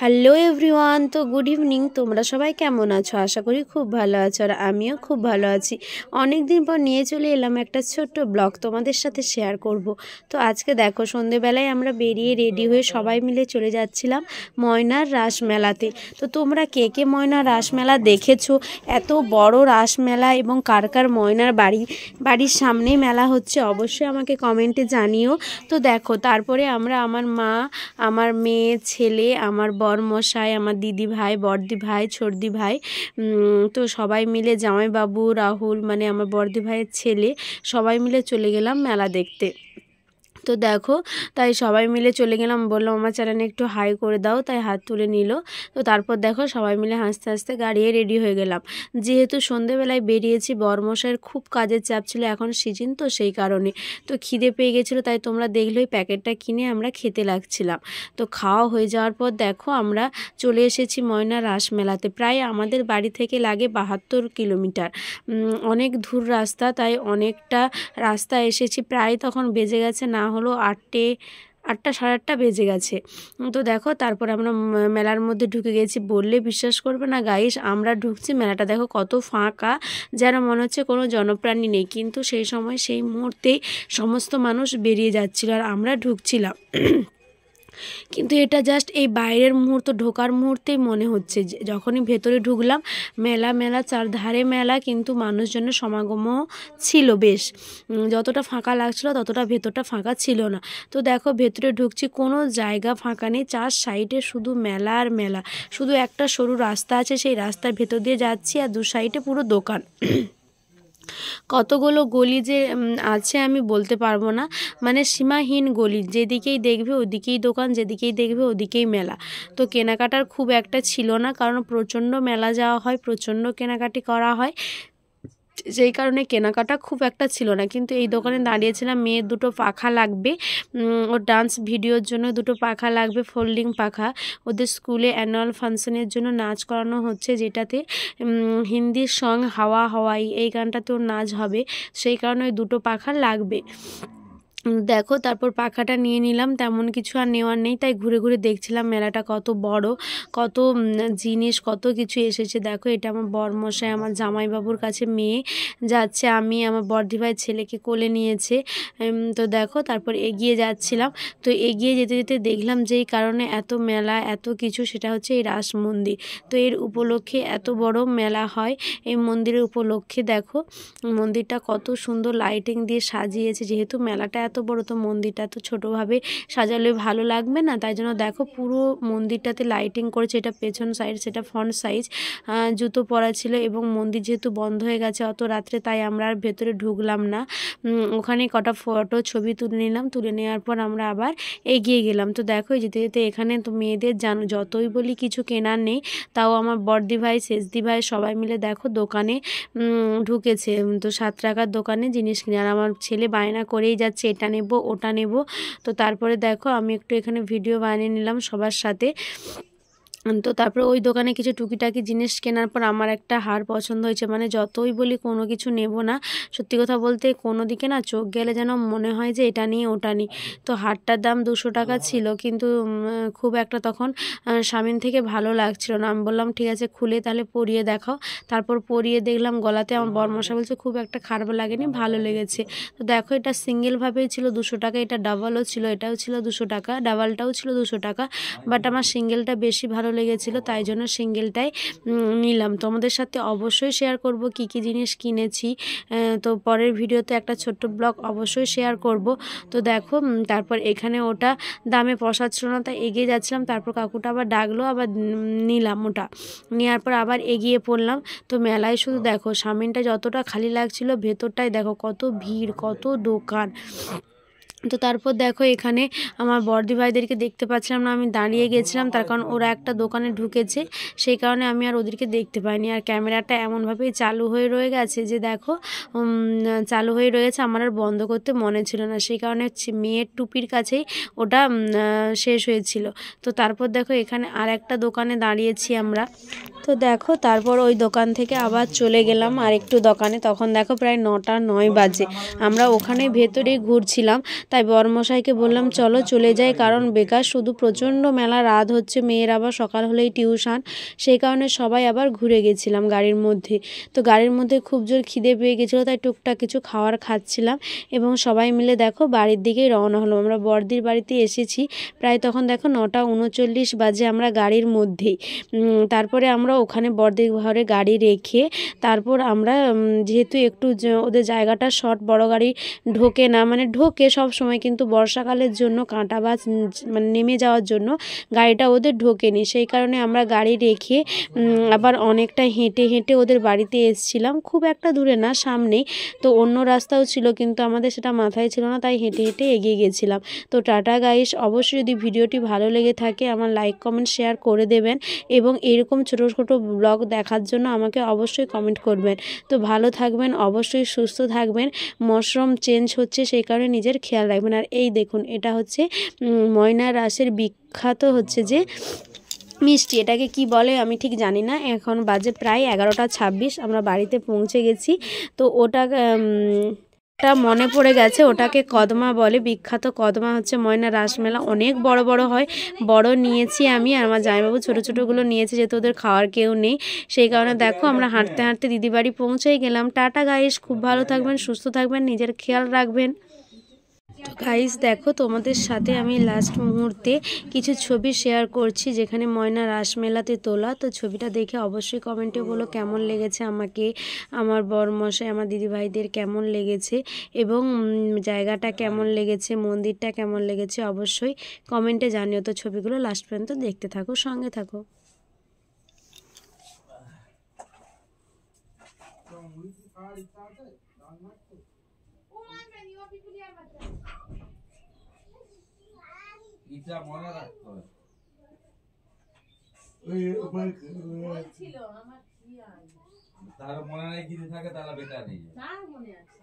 Hello everyone, তো good evening. তোমরা সবাই কেমন আছো? আশা করি খুব ভালো আছো, আর আমিও খুব ভালো আছি। অনেক দিন পর নিয়ে চলে এলাম একটা ছোট্ট ব্লগ তোমাদের সাথে শেয়ার করব। তো আজকে দেখো, সন্ধেবেলায় আমরা বেরিয়ে রেডি হয়ে সবাই মিলে চলে যাচ্ছিলাম ময়নার রাস মেলাতে। তো তোমরা কে কে ময়নার রাস মেলা দেখেছো? এত বড় রাস মেলা, এবং কার কার ময়নার বাড়ির সামনেই মেলা হচ্ছে অবশ্যই আমাকে কমেন্টে জানিও। তো দেখো, তারপরে আমরা, আমার মা, আমার মেয়ে, ছেলে, আমার বরমশাই, আমার দিদি ভাই, বড়দি ভাই, ছোটদি ভাই, তো সবাই মিলে, জামাইবাবু রাহুল মানে আমার বড়দি ভাইয়ের ছেলে, সবাই মিলে চলে গেলাম মেলা দেখতে। তো দেখো, তাই সবাই মিলে চলে গেলাম, বললাম আমার চ্যানেলে একটু হাই করে দাও, তাই হাত তুলে নিল। তো তারপর দেখো সবাই মিলে হাসতে হাসতে গাড়িয়ে রেডি হয়ে গেলাম। যেহেতু সন্ধেবেলায় বেরিয়েছি, বরমশাইয়ের খুব কাজের চাপ ছিল, এখন সিজন তো সেই কারণে। তো খিদে পেয়ে গেছিলো, তাই তোমরা দেখলেই প্যাকেটটা কিনে আমরা খেতে লাগছিলাম। তো খাওয়া হয়ে যাওয়ার পর দেখো আমরা চলে এসেছি ময়না রাস মেলাতে। প্রায় আমাদের বাড়ি থেকে লাগে 72 কিলোমিটার, অনেক দূর রাস্তা, তাই অনেকটা রাস্তা এসেছি। প্রায় তখন বেজে গেছে না হলো 8টা, সাড়ে 8টা বেজে গেছে। তো দেখো, তারপর আমরা মেলার মধ্যে ঢুকে গেছি। বললে বিশ্বাস করবে না গাইস, আমরা ঢুকছি, মেলাটা দেখো কত ফাঁকা, যেন মনে হচ্ছে কোনো জনপ্রাণী নেই। কিন্তু সেই সময়, সেই মুহূর্তেই সমস্ত মানুষ বেরিয়ে যাচ্ছিল আর আমরা ঢুকছিলাম। কিন্তু এটা জাস্ট এই বাইরের মুহূর্ত, ঢোকার মুহূর্তেই মনে হচ্ছে যে যখনই ভেতরে ঢুকলাম, মেলা চারধারে মেলা, কিন্তু মানুষজনের সমাগমও ছিল বেশ। যতটা ফাঁকা লাগছিল ততটা ভেতরটা ফাঁকা ছিল না। তো দেখো, ভেতরে ঢুকছি, কোনো জায়গা ফাঁকা নেই, চার সাইডে শুধু মেলা আর মেলা। শুধু একটা সরু রাস্তা আছে, সেই রাস্তার ভেতর দিয়ে যাচ্ছি, আর দু সাইডে পুরো দোকান। কতগুলো গলি যে আছে আমি বলতে পারবো না, মানে সীমাহীন গলি, যেদিকেই দেখবে ওদিকেই দোকান, যেদিকেই দেখবে ওদিকেই মেলা। তো কেনাকাটার খুব একটা ছিল না, কারণ প্রচণ্ড মেলা যাওয়া হয়, প্রচণ্ড কেনাকাটি করা হয়, যেই কারণে কেনাকাটা খুব একটা ছিল না। কিন্তু এই দোকানে দাঁড়িয়েছিলাম, মেয়ের দুটো পাখা লাগবে, ওর ডান্স ভিডিওর জন্য দুটো পাখা লাগবে, ফোল্ডিং পাখা। ওদের স্কুলে অ্যানুয়াল ফাংশনের জন্য নাচ করানো হচ্ছে, যেটাতে হিন্দি সং হাওয়া হাওয়াই, এই গানটাতেও নাচ হবে, সেই কারণে ওই দুটো পাখা লাগবে। দেখো, তারপর পাখাটা নিয়ে নিলাম, তেমন কিছু আর নেওয়ার নেই, তাই ঘুরে ঘুরে দেখছিলাম মেলাটা কত বড়, কত জিনিস, কত কিছু এসেছে। দেখো, এটা আমার বরমশাই, আমার জামাইবাবুর কাছে মেয়ে যাচ্ছে, আমি আমার বড়দি ভাইয়ের ছেলেকে কোলে নিয়েছে। তো দেখো, তারপর এগিয়ে যাচ্ছিলাম। তো এগিয়ে যেতে যেতে দেখলাম যে এই কারণে এত মেলা, এত কিছু, সেটা হচ্ছে এই রাস মন্দির। তো এর উপলক্ষে এত বড় মেলা হয়, এই মন্দিরের উপলক্ষে। দেখো মন্দিরটা কত সুন্দর লাইটিং দিয়ে সাজিয়েছে। যেহেতু মেলাটা এত বড়, তো মন্দিরটা তো ছোটোভাবে সাজালে ভালো লাগবে না, তাই জন্য দেখো পুরো মন্দিরটাতে লাইটিং করেছে। এটা পেছন সাইড, সেটা ফ্রন্ট সাইজ। জুতো পরা ছিল, এবং মন্দির যেহেতু বন্ধ হয়ে গেছে অত রাত্রে, তাই আমরা আর ভেতরে ঢুকলাম না। ওখানে কটা ফটো ছবি তুলে নিলাম, তুলে নেওয়ার পর আমরা আবার এগিয়ে গেলাম। তো দেখো, যেতে যেতে এখানে তো মেয়েদের যতই বলি কিছু কেনার নেই, তাও আমার বড়দি ভাই, শেষদি ভাই সবাই মিলে দেখো দোকানে ঢুকেছে। তো 7 টাকার দোকানে জিনিস কিনে, আর আমার ছেলে বায়না করেই যাচ্ছে, এটা নেব ওটা নেব। তো তারপরে দেখো, আমি একটু এখানে ভিডিও বানিয়ে নিলাম সবার সাথে। তো তারপরে ওই দোকানে কিছু টুকিটাকি জিনিস কেনার পর আমার একটা হার পছন্দ হয়েছে। মানে যতই বলি কোনো কিছু নেব না, সত্যি কথা বলতে কোনো দিকে না চোখ গেলে যেন মনে হয় যে এটা নিই ওটা নিই। তো হারটার দাম 200 টাকা ছিল, কিন্তু খুব একটা তখন সামনে থেকে ভালো লাগছিল না। আমি বললাম ঠিক আছে, খুলে তাহলে পরিয়ে দেখাও। তারপর পরিয়ে দেখলাম গলাতে, আমার বরমশা বলছে খুব একটা খারাপ লাগেনি, ভালো লেগেছে। তো দেখো, এটা সিঙ্গেলভাবেই ছিল 200 টাকা, এটা ডাবলও ছিল, এটাও ছিল 200 টাকা, ডাবলটাও ছিল 200 টাকা। বাট আমার সিঙ্গেলটা বেশি ভালো লেগেছিল, তাই জন্য সিঙ্গেলটাই নিলাম। তোমাদের সাথে অবশ্যই শেয়ার করব কি কি জিনিস কিনেছি। তো পরের ভিডিওতে একটা ছোট্ট ব্লগ অবশ্যই শেয়ার করব। তো দেখো, তারপর এখানে ওটা দামে পোষাচ্ছিল না, তাই এগিয়ে যাচ্ছিলাম। তারপর কাকুটা আবার ডাকলো, আবার নিলাম ওটা। নেওয়ার পর আবার এগিয়ে পড়লাম। তো মেলায় শুধু দেখো, সামনেটা যতটা খালি লাগছিল, ভেতরটাই দেখো কত ভিড়, কত দোকান। তো তারপর দেখো, এখানে আমার বড়দি ভাইদেরকে দেখতে পাচ্ছিলাম না, আমি দাঁড়িয়ে গেছিলাম, তার কারণ ওরা একটা দোকানে ঢুকেছে, সেই কারণে আমি আর ওদেরকে দেখতে পাইনি। আর ক্যামেরাটা এমনভাবেই চালু হয়ে রয়ে গেছে যে দেখো, চালু হয়ে রয়েছে, আমার আর বন্ধ করতে মনে ছিল না, সেই কারণে মেয়ের টুপির কাছেই ওটা শেষ হয়েছিল। তো তারপর দেখো, এখানে আর একটা দোকানে দাঁড়িয়েছি আমরা। তো দেখো, তারপর ওই দোকান থেকে আবার চলে গেলাম আরেকটু দোকানে। তখন দেখো প্রায় 9টা 9 বাজে, আমরা ওখানে ভেতরেই ঘুরছিলাম। তাই বরমশাইকে বললাম চলো চলে যাই, কারণ বেকার শুধু প্রচণ্ড মেলা, রাত হচ্ছে, মেয়ের আবার সকাল হলেই টিউশন, সেই কারণে সবাই আবার ঘুরে গেছিলাম গাড়ির মধ্যে। তো গাড়ির মধ্যে খুব জোর খিদে পেয়ে গেছিলো, তাই টুকটাক কিছু খাওয়ার খাচ্ছিলাম এবং সবাই মিলে দেখো বাড়ির দিকেই রওনা হলো। আমরা বড়দির বাড়িতে এসেছি প্রায় তখন দেখো 9:39 বাজে, আমরা গাড়ির মধ্যেই। তারপরে আমরা ওখানে বড়দির ঘরে গাড়ি রেখে তারপর আমরা যেহেতু একটু ওদের জায়গাটা শর্ট, বড় গাড়ি ঢোকে না, মানে ঢোকে সব সময় কিন্তু বর্ষাকালের জন্য কাঁটা বাস মানে নেমে যাওয়ার জন্য গাড়িটা ওদের ঢোকেনি, সেই কারণে আমরা গাড়ি রেখে আবার অনেকটা হেঁটে হেঁটে ওদের বাড়িতে এসেছিলাম। খুব একটা দূরে না, সামনেই। তো অন্য রাস্তাও ছিল কিন্তু আমাদের সেটা মাথায় ছিল না, তাই হেঁটে হেঁটে এগিয়ে গেছিলাম। তো টাটা গাইস, অবশ্যই যদি ভিডিওটি ভালো লেগে থাকে আমার লাইক কমেন্ট শেয়ার করে দেবেন এবং এরকম ছোটো ছোটো ব্লগ দেখার জন্য আমাকে অবশ্যই কমেন্ট করবেন। তো ভালো থাকবেন, অবশ্যই সুস্থ থাকবেন। মশরুম চেঞ্জ হচ্ছে সেই কারণে নিজের খেয়াল রাখবেন। আর এই দেখুন, এটা হচ্ছে ময়না রাসের বিখ্যাত হচ্ছে যে মিষ্টি, এটাকে কি বলে আমি ঠিক জানি না। এখন বাজে প্রায় 11:26, আমরা বাড়িতে পৌঁছে গেছি। তো ওটা মনে পড়ে গেছে, ওটাকে কদমা বলে, বিখ্যাত কদমা হচ্ছে ময়না রাসমেলা, অনেক বড় বড় হয়। বড় নিয়েছি আমি, আর আমার জামাইবাবু ছোটো ছোটোগুলো নিয়েছে, যেহেতু ওদের খাওয়ার কেউ নেই সেই কারণে দেখো আমরা হাঁটতে হাঁটতে দিদি বাড়ি পৌঁছেই গেলাম। টাটা গাইস, খুব ভালো থাকবেন, সুস্থ থাকবেন, নিজের খেয়াল রাখবেন। তো গাইস দেখো, তোমাদের সাথে আমি লাস্ট মুহূর্তে কিছু ছবি শেয়ার করছি যেখানে ময়না রাসমেলাতে তোলা। তো ছবিটা দেখে অবশ্যই কমেন্টে বলো কেমন লেগেছে আমাকে, আমার বরমশাই, আমার দিদিভাইদের কেমন লেগেছে এবং জায়গাটা কেমন লেগেছে, মন্দিরটা কেমন লেগেছে অবশ্যই কমেন্টে জানিও। তো ছবিগুলো লাস্ট পর্যন্ত দেখতে থাকো, সঙ্গে থাকো। এটা মনে রাখতে হবে। তার মনে নাই যদি থাকে তাহলে বেকার নেই। তার মনে আছে।